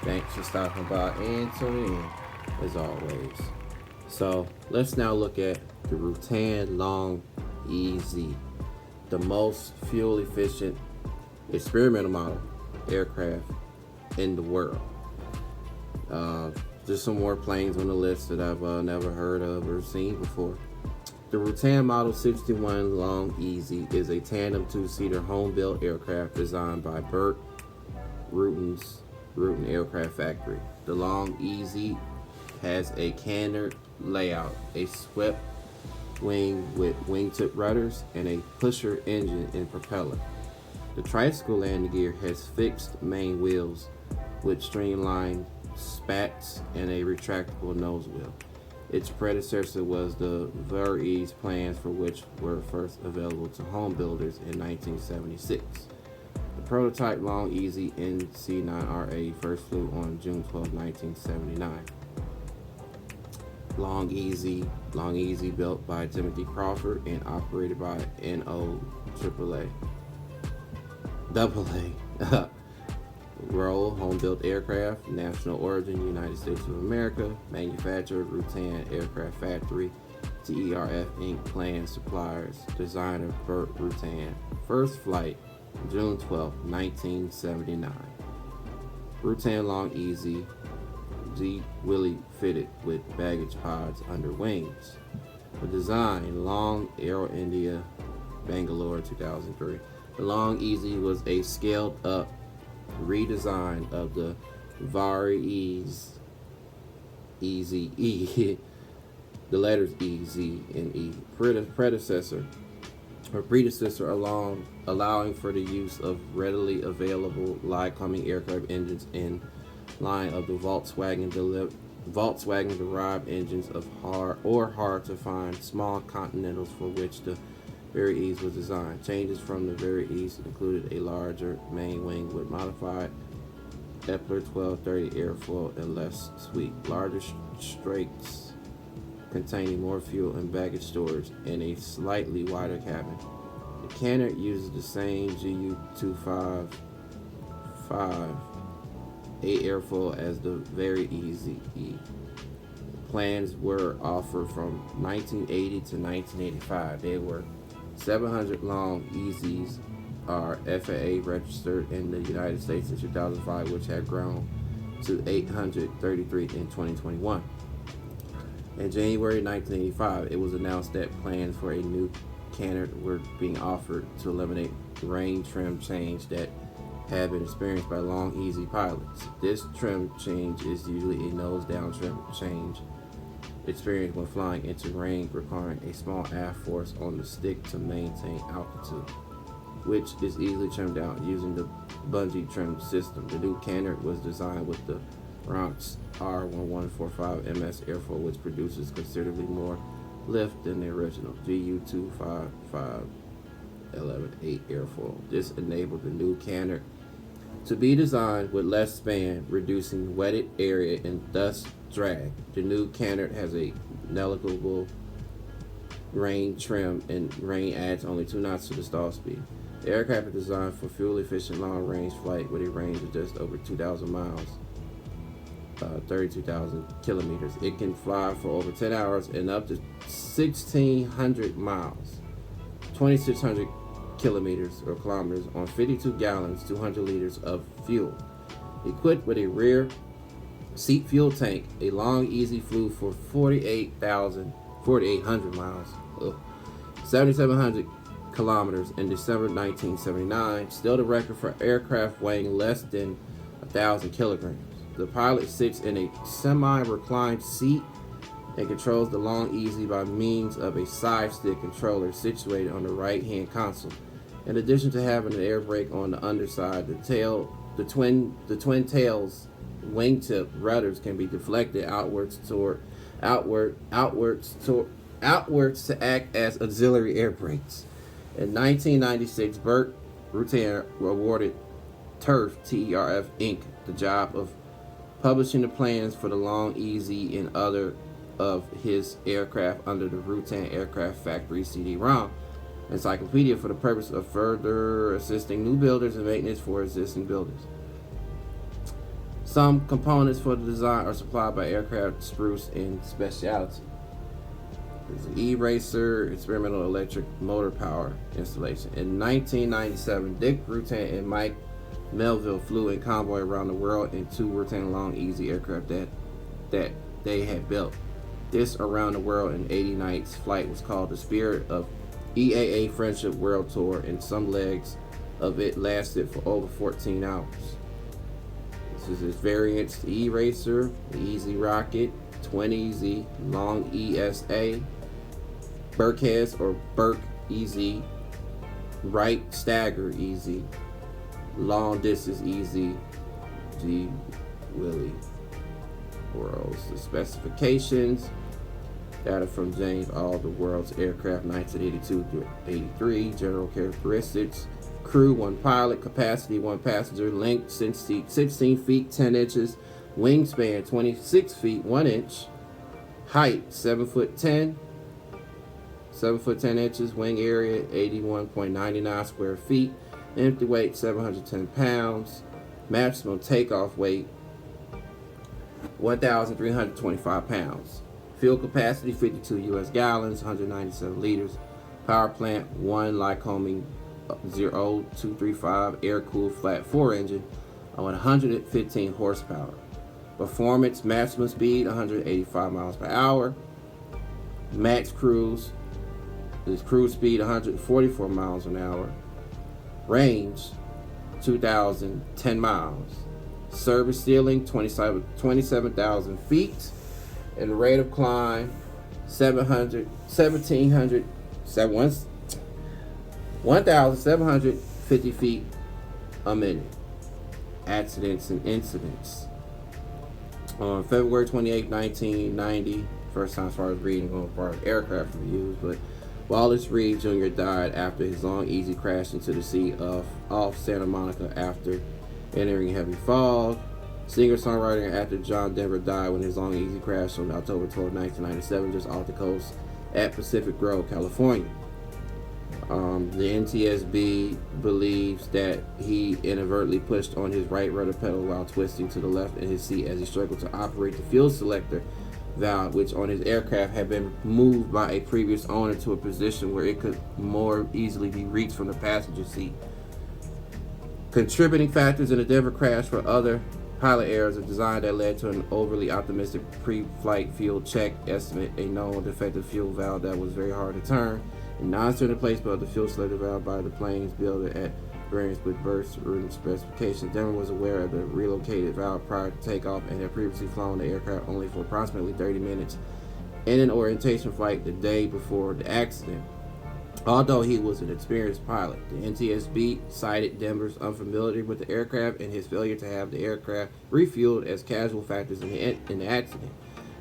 Thanks for stopping by and tuning in, as always. So, let's now look at the Rutan Long EZ, the most fuel efficient experimental model aircraft in the world. Uh, just some more planes on the list that I've never heard of or seen before. The Rutan Model 61 Long EZ is a tandem two-seater home-built aircraft designed by Rutan Aircraft Factory. The Long EZ has a canard layout, a swept wing with wingtip rudders, and a pusher engine and propeller. The tricycle landing gear has fixed main wheels with streamlined spats and a retractable nose wheel. Its predecessor was the Vere's, plans for which were first available to home builders in 1976. The prototype Long EZ NC9RA first flew on June 12, 1979. Long EZ built by Timothy Crawford and operated by AA Roll, home built aircraft, national origin, United States of America, manufacturer, Rutan Aircraft Factory, TERF Inc., plans, suppliers, designer, Burt Rutan. First flight, June 12, 1979. Rutan Long EZ, G. Willie fitted with baggage pods under wings. The design, Long Aero India, Bangalore, 2003. The Long EZ was a scaled up redesign of the Vare's EZE, the letters E, Z, and E, predecessor allowing for the use of readily available live-climbing aircraft engines in line of the Volkswagen derived engines of hard to find small continentals for which the Very Ease was designed. Changes from the Very Ease included a larger main wing with modified Epler 1230 airfoil and less sweep, larger strakes containing more fuel and baggage storage, and a slightly wider cabin. The canard uses the same GU255 A airfoil as the Very Easy. Plans were offered from 1980 to 1985. They were 700 Long EZs are FAA registered in the United States in 2005, which had grown to 833 in 2021. In January 1985, it was announced that plans for a new canard were being offered to eliminate range trim change that had been experienced by Long EZ pilots. This trim change is usually a nose-down trim change experienced when flying into range, requiring a small aft force on the stick to maintain altitude, which is easily trimmed out using the bungee trim system. The new canard was designed with the Ronx R1145MS airfoil, which produces considerably more lift than the original GU255 11-8 airfoil. This enabled the new canard to be designed with less span, reducing wetted area and thus drag. The new canard has a negligible rein trim, and rein adds only 2 knots to the stall speed. The aircraft is designed for fuel-efficient long-range flight with a range of just over 2,000 miles, 32,000 kilometers. It can fly for over 10 hours and up to 1,600 miles, 2,600 kilometers or kilometers on 52 gallons, 200 liters of fuel. Equipped with a rear seat fuel tank, a Long EZ flew for 4,800 miles, 7,700 kilometers in December 1979, still the record for aircraft weighing less than 1,000 kilograms. The pilot sits in a semi-reclined seat and controls the Long EZ by means of a side stick controller situated on the right-hand console. In addition to having an air brake on the underside, the twin tails wingtip rudders can be deflected outwards to act as auxiliary air brakes. In 1996, Burt Rutan awarded TERF Inc. the job of publishing the plans for the Long EZ and other of his aircraft under the Rutan Aircraft Factory CD-ROM encyclopedia for the purpose of further assisting new builders and maintenance for existing builders. Some components for the design are supplied by aircraft spruce and specialty. There's an E-Racer experimental electric motor power installation. In 1997, Dick Rutan and Mike Melville flew in convoy around the world in two Rutan Long Easy aircraft that they had built. This around the world in 80 nights flight was called the Spirit of EAA Friendship World Tour, and some legs of it lasted for over 14 hours. This is its variants: the E-Racer, the Easy Rocket, Twin Easy, Long ESA, Burkheads or Burke Easy, Right Stagger Easy, Long Distance Easy, G Willie Worlds. The specifications: data from James All the World's Aircraft 1982 through 83. General characteristics: crew 1 pilot, capacity 1 passenger, length 16 feet 10 inches, wingspan 26 feet 1 inch, height 7 foot 10 inches, wing area 81.99 square feet, empty weight 710 pounds, maximum takeoff weight 1,325 pounds. Fuel capacity 52 U.S. gallons, 197 liters. Power plant 1 Lycoming 0235 air-cooled flat 4 engine on 115 horsepower. Performance: maximum speed 185 miles per hour. Max cruise speed 144 miles an hour. Range 2,010 miles. Service ceiling 27,000 feet. And rate of climb 1,750 feet a minute. Accidents and incidents. On February 28, 1990, first time as far as reading on far as aircraft reviews, but Wallace Reed Jr. died after his Long Easy crashed into the sea off Santa Monica after entering heavy fog. Singer-songwriter and actor John Denver died when his Long Easy crashed on October 12, 1997, just off the coast at Pacific Grove, California. The NTSB believes that he inadvertently pushed on his right rudder pedal while twisting to the left in his seat as he struggled to operate the fuel selector valve, which on his aircraft had been moved by a previous owner to a position where it could more easily be reached from the passenger seat. Contributing factors in the Denver crash were other pilot errors of design that led to an overly optimistic pre-flight fuel check estimate, a known defective fuel valve that was very hard to turn, and non-standard placement of the fuel selector valve by the plane's builder at variance with burst routing specifications. Denver was aware of the relocated valve prior to takeoff and had previously flown the aircraft only for approximately 30 minutes in an orientation flight the day before the accident. Although he was an experienced pilot, the NTSB cited Denver's unfamiliarity with the aircraft and his failure to have the aircraft refueled as casual factors in the accident.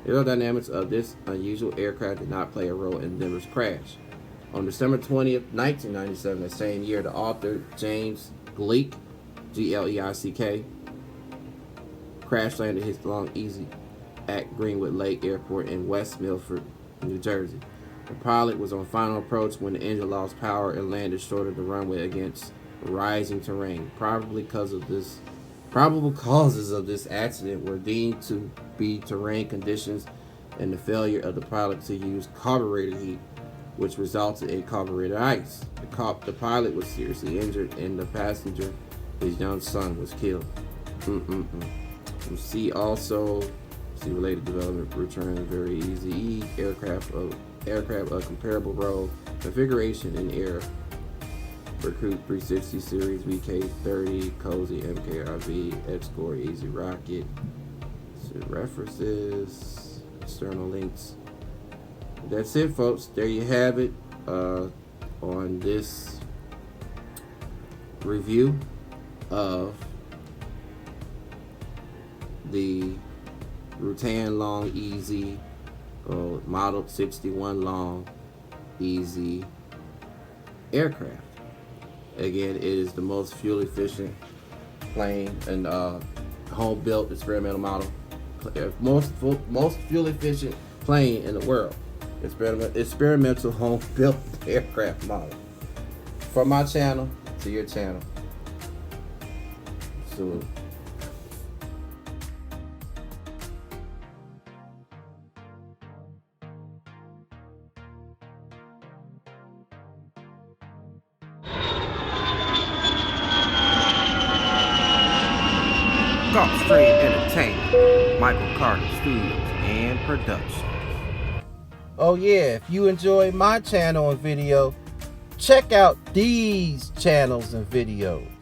Aerodynamics of this unusual aircraft did not play a role in Denver's crash. On December 20th, 1997, the same year, the author James Gleick, Gleick, crash landed his Long Easy at Greenwood Lake Airport in West Milford, New Jersey. The pilot was on final approach when the engine lost power and landed short of the runway against rising terrain. Probable causes of this accident were deemed to be terrain conditions and the failure of the pilot to use carburetor heat, which resulted in carburetor ice. The pilot was seriously injured, and the passenger, his young son, was killed. You see related development return very easy aircraft of comparable role configuration in air. Recruit 360 series, VK30, Cozy, MKRV, X-Score, Easy Rocket. So references, external links. That's it, folks. There you have it on this review of the Rutan Long Easy Model 61 Long Easy aircraft. Again, it is the most fuel efficient plane and home built experimental model, most fuel efficient plane in the world. Experimental home built aircraft model. From my channel to your channel. Salute. Gulfstream Entertainment, Michael Carter Studios and Productions. Oh yeah, if you enjoy my channel and video, check out these channels and videos.